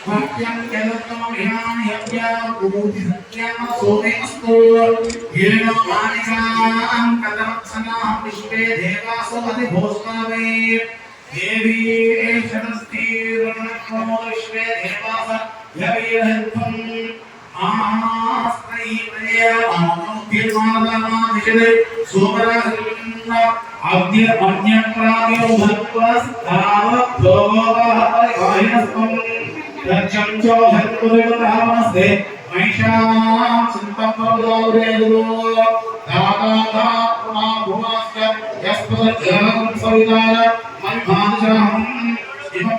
भक्त्यं जगत्तमभिमानयज्ञा कुबूति सत्याम सोमेस्तु येन मानिकां कदमत्सनाः विश्वे देवासो अधिभोस्तावे देवी एषदस्तीर्णक्रोमो विश्वे देवास यवीरहत्वम् आस्मै प्रयामानोद्यमादामादिशदे सोमराजन्ना अद्यप्राप्यो भक्त्वास्तावभोगः परिवाहिनस्त्वम् लक्ष्यं च भक्तुदेवतामस्ते महिषां चिन्तमोदौरेदो दाता भुवाश्च यस्पदज्ञानं सविदाय मन्मानुषाहम्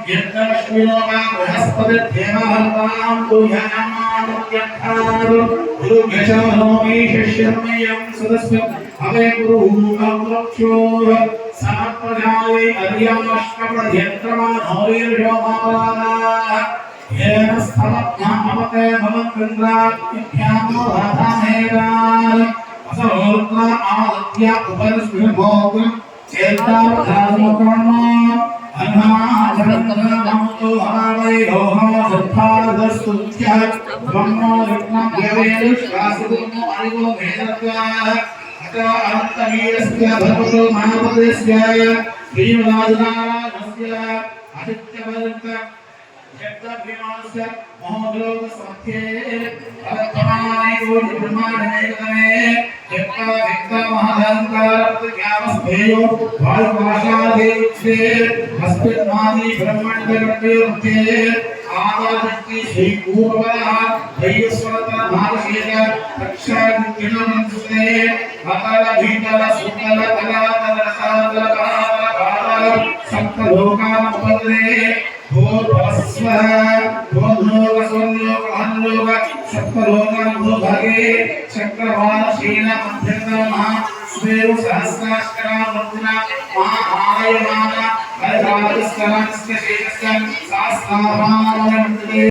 यज्ञश्विनोगा बृहस्पतिर्देवहर्तां तुह्यनमानुत्यर्थादु गुरुभ्यशमनोमि शिष्यर्मयं सदस्य अवे गुरुः समप्रजाये अर्यामष्टपद्यन्त्रमानोर्योमावराः येन स्थमज्ञामवते भवन्त्रिन्द्राभ्यां राधामेधान् असहोर्त्वा आदित्य उपरिस्मृभोग् चेतावधानमकर्म अन्हाजनमतो हरावै रोहम सत्तादस्तुत्य ब्रह्मो विष्णं देवेश्वासुगुणो अरिवो भेदत्वाः अन्तवीरस्य भगवतो महापदेस्य श्रीमदाजनास्य आदित्यवर्ग जगद्भिमानस्य महोदलोकसमध्ये अवतमानयो ब्रह्माण्डमेकमे जगद्भिक्ता महाधनकारत्यामस्तेयो वायुभाषादेशे अस्मिन्मादि ब्रह्माण्डमध्ये मध्ये आदाशक्ति श्रीपूर्वः दैवस्वरतः महाशेष रक्षादिकिरणंसे अतल भीतर सुतल तलातल रसातल काल सप्तलोकानुपदे भूर्भस्व भूर्लोक महल्लोक सप्तलोकानुभूभागे चक्रवालशील मध्यन्तमः स्वेरु सहस्राष्टकामूर्तिना महाआयमान हरिराजस्करास्य शेषस्य शास्त्राभावनन्ते